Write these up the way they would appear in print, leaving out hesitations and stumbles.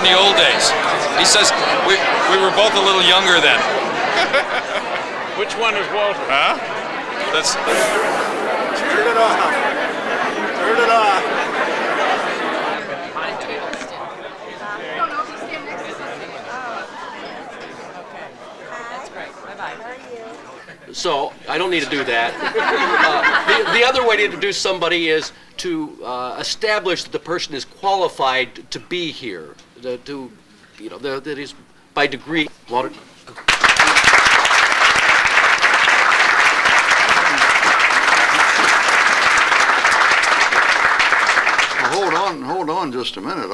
in the old days. He says we were both a little younger then. Which one is Walter? Huh? That's... Turn it off. Turn it off. So I don't need to do that. The other way to introduce somebody is to establish that the person is qualified to be here, that is by degree. Hold on just a minute.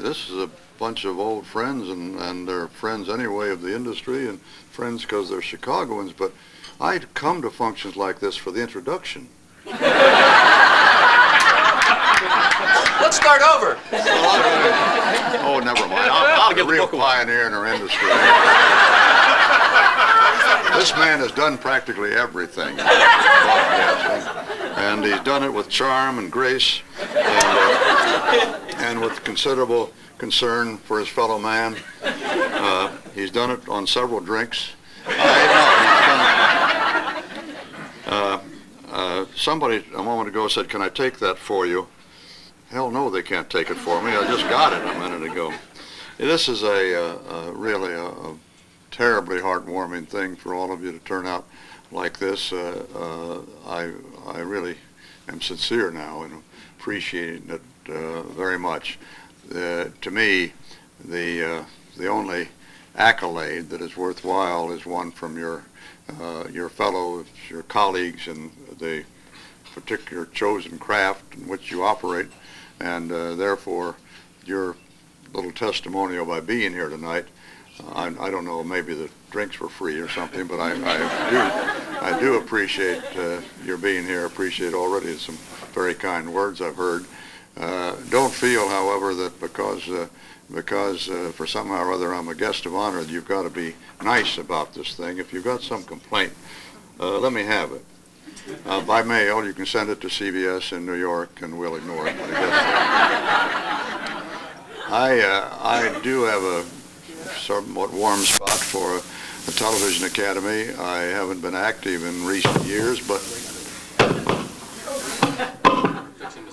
This is a bunch of old friends, and they're friends anyway of the industry, and friends because they're Chicagoans, but I come to functions like this for the introduction. Let's start over. Oh, never mind. I'm a real pioneer in our industry. This man has done practically everything, and he's done it with charm and grace, and with considerable concern for his fellow man. He's done it on several drinks. Somebody a moment ago said, "Can I take that for you?" Hell no, they can't take it for me. I just got it a minute ago. This is really a terribly heartwarming thing for all of you to turn out like this. I really am sincere now in appreciating it very much. To me, the only accolade that is worthwhile is one from your fellows, your colleagues in the particular chosen craft in which you operate, and therefore your little testimonial by being here tonight. I don't know, maybe the drinks were free or something, but I do appreciate your being here. Appreciate already some very kind words I've heard. Don't feel, however, that because for somehow or other I'm a guest of honor, you've got to be nice about this thing. If you've got some complaint, let me have it. By mail, you can send it to CBS in New York, and we'll ignore it when it gets there. I do have a somewhat warm spot for the Television Academy. I haven't been active in recent years, but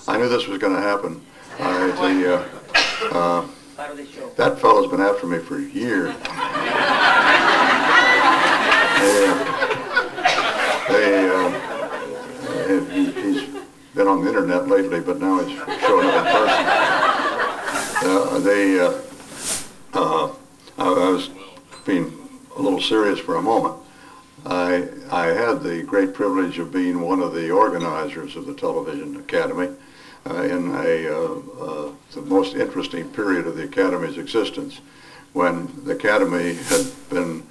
I knew this was going to happen. That fellow's been after me for years. He's been on the internet lately, but now he's showing up in person. I was being a little serious for a moment. I had the great privilege of being one of the organizers of the Television Academy in the most interesting period of the Academy's existence, when the Academy had been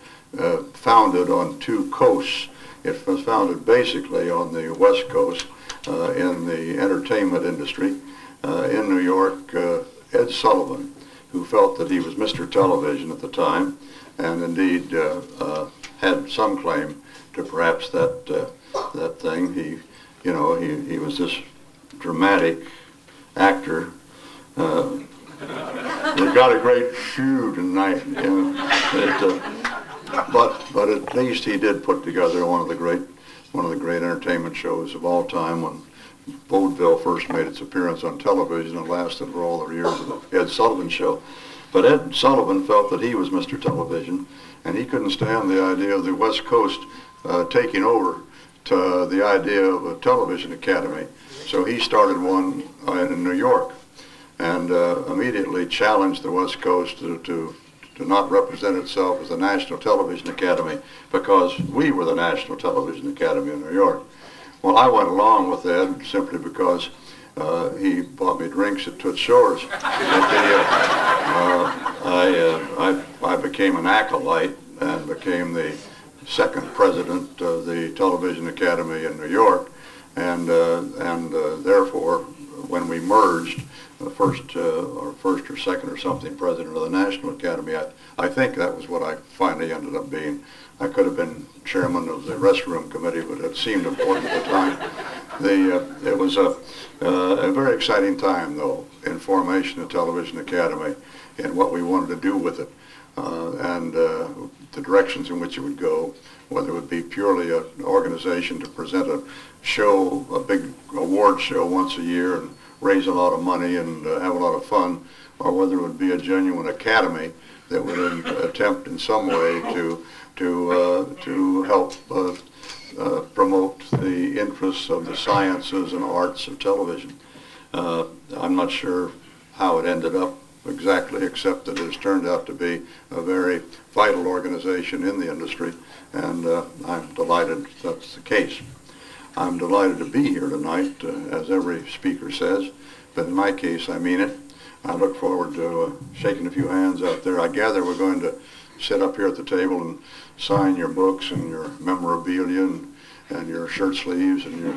founded on two coasts. It was founded basically on the West Coast in the entertainment industry. In New York, Ed Sullivan, who felt that he was Mr. Television at the time, and indeed had some claim to perhaps that thing. He was this dramatic actor. We've got a great shoe tonight, but at least he did put together one of the great entertainment shows of all time when Vaudeville first made its appearance on television and lasted for all the years of the Ed Sullivan Show. But Ed Sullivan felt that he was Mr. Television, and he couldn't stand the idea of the West Coast taking over to the idea of a television academy. So he started one in New York, and immediately challenged the West Coast to not represent itself as the National Television Academy, because we were the National Television Academy in New York. Well, I went along with Ed simply because he bought me drinks at Toots Shor's. I became an acolyte and became the second president of the Television Academy in New York, and therefore, when we merged, the first or second or something president of the National Academy, I think that was what I finally ended up being. I could have been chairman of the restroom committee, but it seemed important at the time. It was a very exciting time, though, in formation of Television Academy and what we wanted to do with it, and the directions in which it would go, whether it would be purely an organization to present a show, a big award show once a year and raise a lot of money and have a lot of fun, or whether it would be a genuine academy that would attempt in some way to help promote the interests of the sciences and arts of television. I'm not sure how it ended up exactly, except that it has turned out to be a very vital organization in the industry, and I'm delighted that's the case. I'm delighted to be here tonight, as every speaker says, but in my case, I mean it. I look forward to shaking a few hands out there. I gather we're going to sit up here at the table and sign your books and your memorabilia and your shirt sleeves and your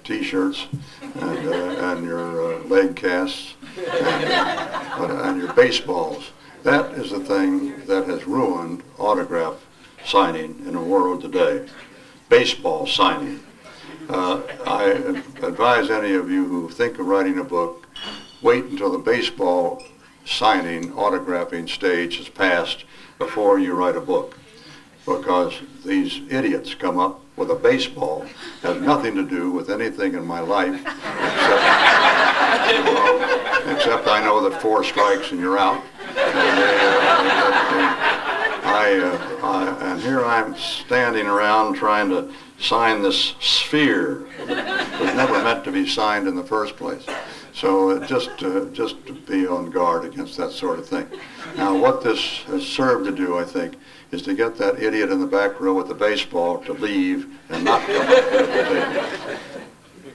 T-shirts and your leg casts and your baseballs. That is the thing that has ruined autograph signing in the world today. Baseball signing. I advise any of you who think of writing a book, wait until the baseball signing, autographing stage has passed before you write a book, because these idiots come up with a baseball, has nothing to do with anything in my life, except I know that 4 strikes and you're out. And here I'm standing around trying to sign this sphere that was never meant to be signed in the first place. So just to be on guard against that sort of thing. Now, what this has served to do, I think, is to get that idiot in the back row with the baseball to leave and not come up here at the table.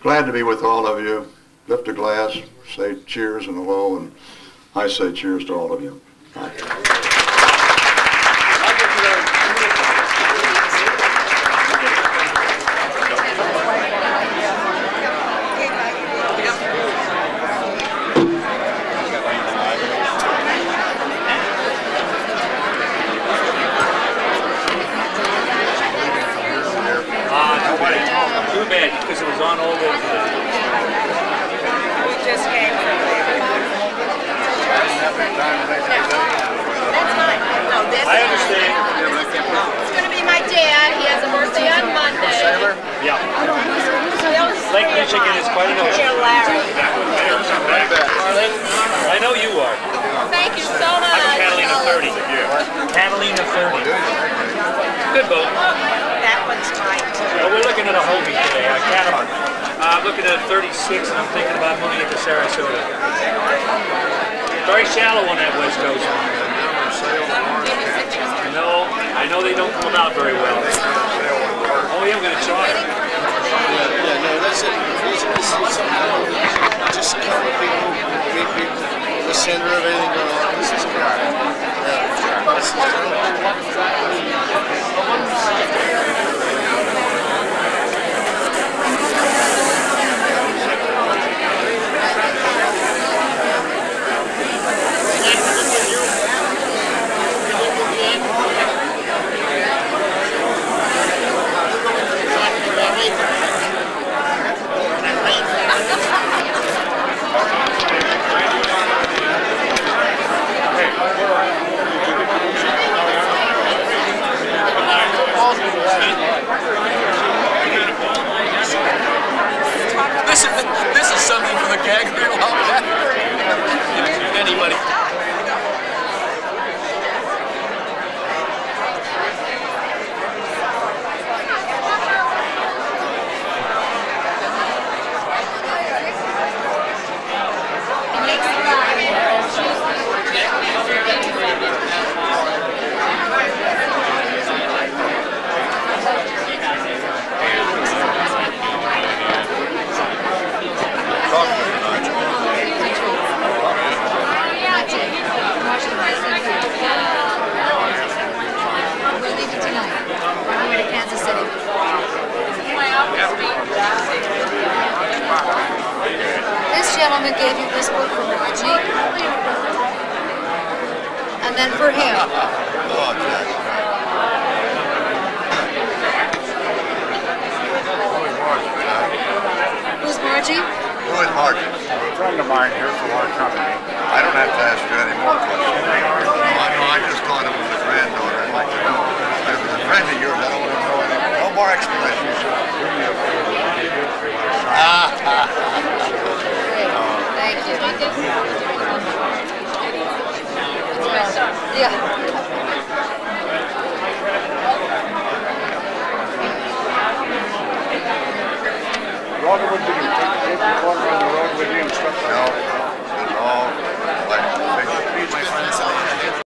Glad to be with all of you. Lift a glass, say cheers and hello, and I say cheers to all of you. Bye. Too bad, because it was on all over. We just came from there. That's fine. No, this I understand. It's going to be my dad. He has a birthday on Monday. Yeah. Lake Michigan is quite an ocean. Larry. I know you are. Thank you so much. I'm Catalina 30. Catalina 30. Good boat. That one's mine too. Well, we're looking at a Hobie today, a catamaran. I'm looking at a 36, and I'm thinking about moving it to Sarasota. Very shallow on that West Coast. No, I know they don't come about very well. Oh yeah, I'm going to try it. Yeah, no, that's it. Just kind of be the center of anything going on. This is good. This is something for the gag reel. Anybody. This gentleman gave you this book for Reggie, and then for him. Oh, Jack. flying here for our company. I don't have to ask you any more questions. I just thought it was a granddaughter. I'd like to know. If it was a friend of yours, I don't want to know anything. No more explanations. Thank you. Yeah. Roger, would you take the corner on the road with you and stuff? No.